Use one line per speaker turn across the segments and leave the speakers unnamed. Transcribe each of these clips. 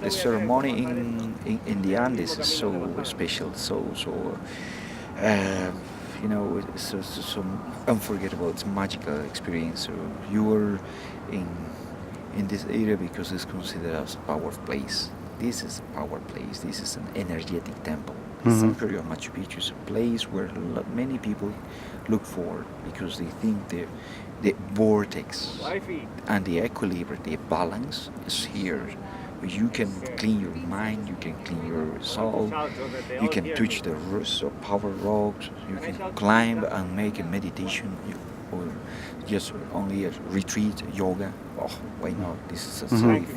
the ceremony in the Andes is so special, uh, so unforgettable. It's a magical experience. So you are in in this area because it's considered as a power place. This is a power place. This is an energetic temple. The
Mm-hmm.
sanctuary of Machu Picchu is a place where many people look for because they think the vortex and the equilibrium, the balance is here. You can clean your mind, you can clean your soul, you can touch the power rocks, you can climb and make a meditation, or just only a retreat, yoga. Oh, why not? This is a
Mhm.
safe,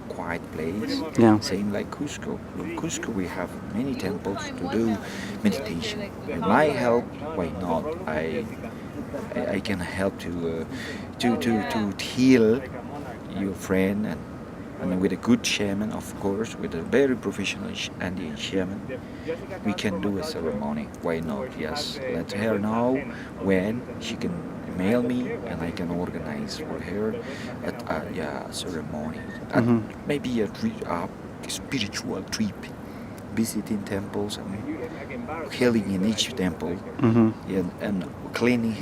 quiet place.
Yeah.
Same like Cusco. In Cusco, we have many temples to do meditation. With my help, why not? I can help to heal your friend and with a good shaman, of course, with a very professional Andean shaman, we can do a ceremony. Why not? Yes, let her know when she can mail me and I can organize for her a ceremony.
Mhm.
Maybe a spiritual trip, visiting temples and healing in each temple,
Mhm.
and cleaning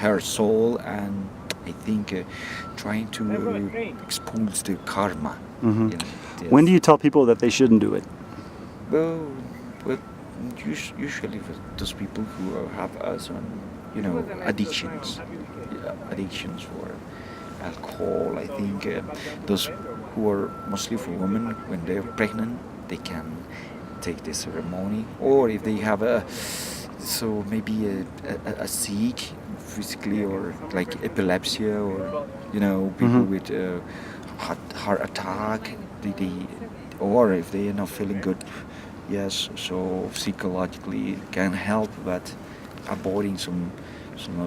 her soul, and I think trying to expose the karma.
Mhm.
You know,
When do
yes.
you tell people that they shouldn't do it?
Well, well, usually for those people who have some, addictions, addictions for alcohol. I think those who are mostly for women when they're pregnant, they can take the ceremony, or if they have maybe a sick physically, or like epilepsy, or people
Mhm.
with heart attack, they or if they are not feeling good. Yes, so psychologically it can help, but avoiding some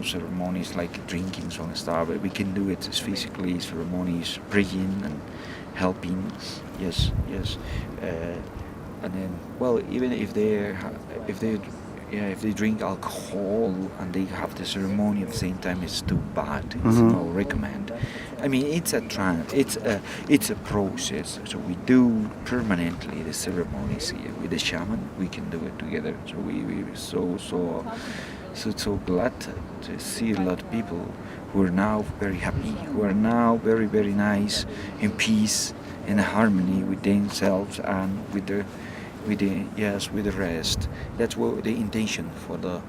ceremonies like drinking some stuff. We can do it as physically ceremonies, praying and helping. Yes, yes. And then, well, even if they if they drink alcohol and they have the ceremony at the same time, it's too bad. It's
Mhm.
no recommend. I mean, it's a process. So we do permanently the ceremonies here with the shaman. We can do it together. So we so glad to see a lot of people who are now very happy, who are now very nice, in peace, in harmony with themselves and with the rest. That's what the intention for the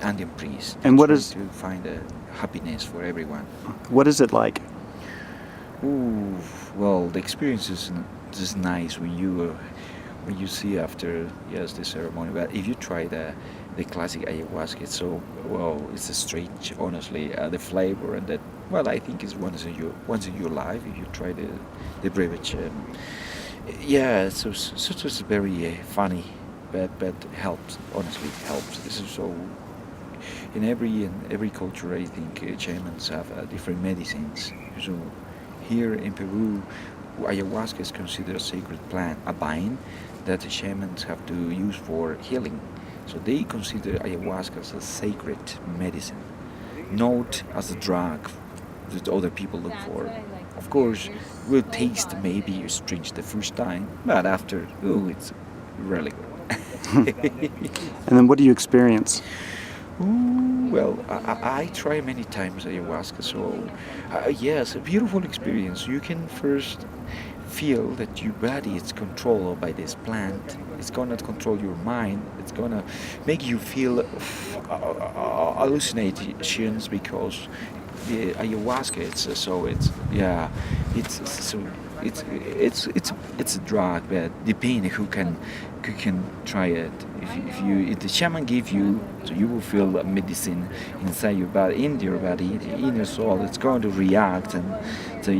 Andean priest.
And what
Try
is
to find a happiness for everyone.
what is it like?
Ooh, well, the experience is just nice when you see after, yes, the ceremony. But if you try the classic ayahuasca, it's so, well, it's a strange, honestly, the flavor and that. Well, I think it's once in your life if you try the beverage. Yeah, so it's very funny, but helps, honestly helps. This is so in every culture. I think shamans have different medicines. So here in Peru, ayahuasca is considered a sacred plant, a vine that the shamans have to use for healing. So they consider ayahuasca as a sacred medicine, not as a drug that other people look for. Of course, will taste maybe strange the first time, but after, oh, it's really good.
And then what do you experience?
Ooh, well, I try many times ayahuasca, so yes, a beautiful experience. You can first feel that your body is controlled by this plant. It's gonna control your mind. It's gonna make you feel hallucinations because the ayahuasca. It's a drug, but depending who can try it. If the shaman give you, so you will feel a medicine inside your body, in your body, the inner soul. It's going to react, and so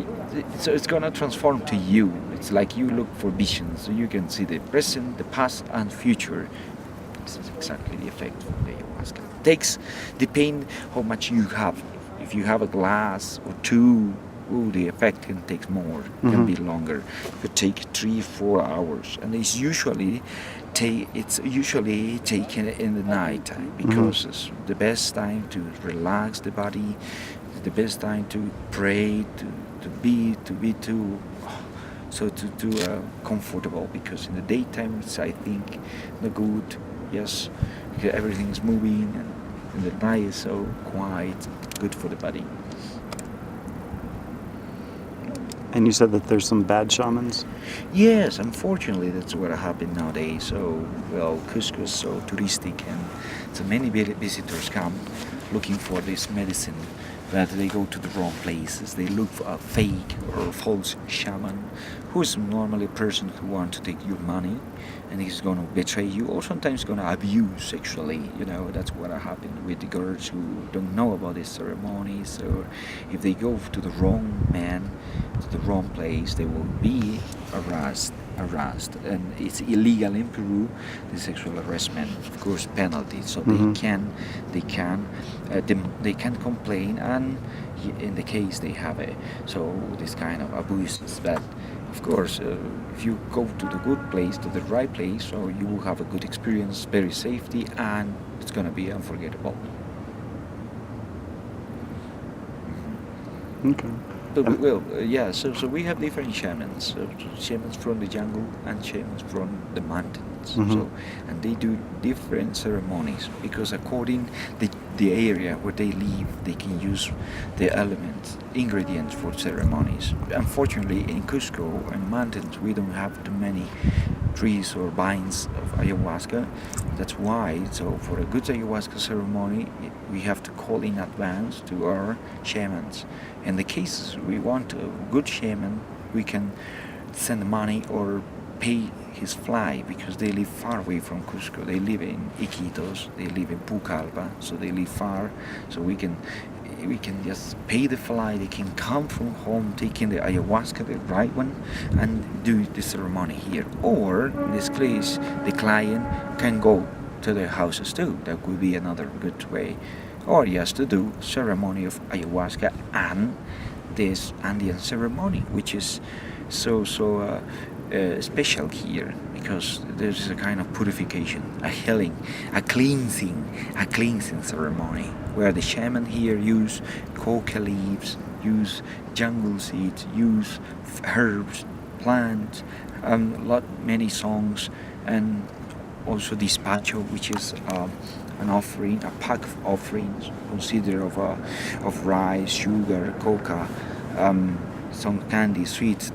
it's going to transform to you. It's like you look for visions, so you can see the present, the past, and future. This is exactly the effect of the ayahuasca. Takes depend how much you have. If you have a glass or two, the effect can take more, can be longer. It could take 3-4 hours, and it's usually taken in the night time because it's the best time to relax the body, the best time to pray, to be so to comfortable, because in the daytime it's, I think, the good, yes, because everything is moving, and the night is so quiet, good for the body.
And you said that there's some bad shamans?
Yes, unfortunately, that's what happened nowadays. So, well, Cusco is so touristic, and so many visitors come looking for this medicine, but they go to the wrong places. They look for a fake or false shaman, who is normally a person who wants to take your money, and he's going to betray you, or sometimes going to abuse sexually. That's what happened with the girls who don't know about these ceremonies, or if they go to the wrong man, to the wrong place, they will be harassed, and it's illegal in Peru, the sexual harassment, of course, penalty. So they can complain, and in the case they have this kind of abuses. But of course, if you go to the good place, to the right place, so you will have a good experience, very safety, and it's gonna be unforgettable.
Okay.
So we have different shamans. So shamans from the jungle and shamans from the mountains.
Mhm.
And they do different ceremonies, because according the area where they live, they can use the ingredients for ceremonies. Unfortunately, in Cusco and mountains, we don't have too many trees or vines of ayahuasca. That's why, so for a good ayahuasca ceremony, we have to call in advance to our shamans. In the cases we want a good shaman, we can send money or pay his flight, because they live far away from Cusco. They live in Iquitos, they live in Pucallpa, so they live far. So we can just pay the flight. They can come from home taking the ayahuasca, the right one, and do the ceremony here. Or in this case, the client can go to their houses too. That could be another good way. Or just to do ceremony of ayahuasca and this Andean ceremony, which is so special here, because there's a kind of purification, a healing, a cleansing ceremony, where the shaman here use coca leaves, use jungle seeds, use herbs, plants, many songs, and also despacho, which is an offering, a pack of offerings, consider of rice, sugar, coca, some candy, sweets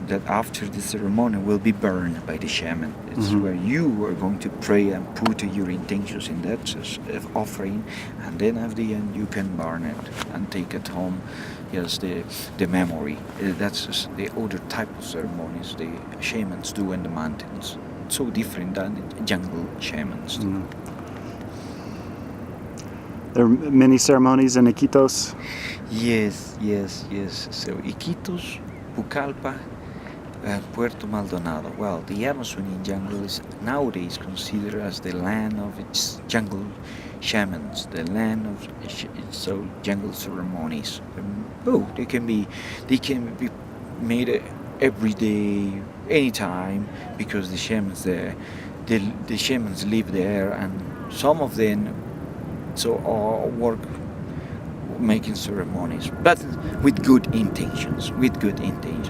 that after the ceremony will be burned by the shaman. It's where you are going to pray and put your intentions in that offering, and then at the end you can burn it and take it home. Yes, the memory. That's just the other type of ceremonies the shamans do in the mountains. So different than the jungle shamans do.
There are many ceremonies in Iquitos?
Yes. So Iquitos, Pucallpa, Puerto Maldonado. Well, the Amazonian jungle is nowadays considered as the land of its jungle shamans, the land of jungle ceremonies. They can be made every day, anytime, because the shamans there, the shamans live there, and some of them work making ceremonies, but with good intentions.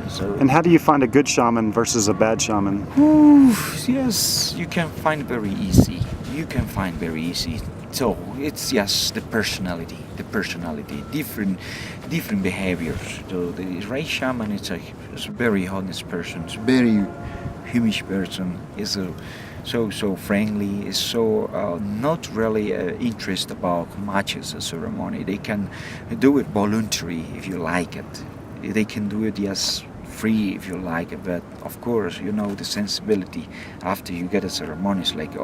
So,
And how do you find a good shaman versus a bad shaman?
yes, you can find very easy. So it's just the personality, different behaviors. So the right shaman is a very honest person, is very humish person, is so friendly, is so not really interested about how much is a ceremony. They can do it voluntary if you like it. They can do it just free if you like it, but of course, the sensibility after you get a ceremony is like,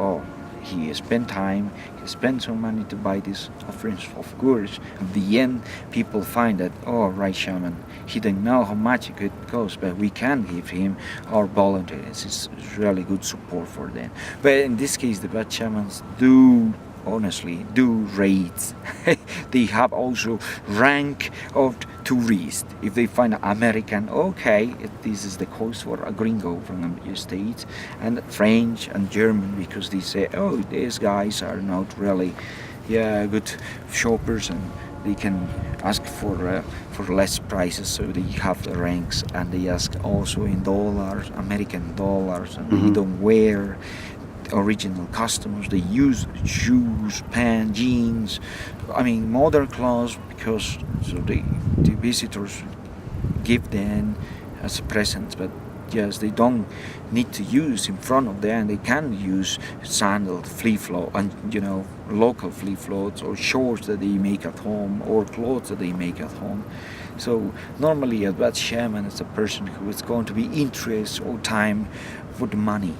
he spent time, he spent some money to buy these offerings. Of course, at the end, people find that, right shaman, he didn't know how much it could cost, but we can give him our volunteers. It's really good support for them. But in this case, the bad shamans do raids. They have also rank of tourists. If they find an American, this is the cost for a gringo from the States, and French and German, because they say, these guys are not really good shoppers, and they can ask for less prices. So they have the ranks, and they ask also in dollars, American dollars, and they don't wear original customers. They use shoes, pants, jeans. I mean, modern clothes, because so the visitors give them as a present, but yes, they don't need to use in front of them. They can use sandals, flea flow, and local flea floats, or shorts that they make at home, or clothes that they make at home. So normally a bad shaman is a person who is going to be interested or time for the money,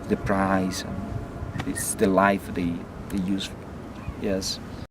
the price, and it's the life they use. Yes.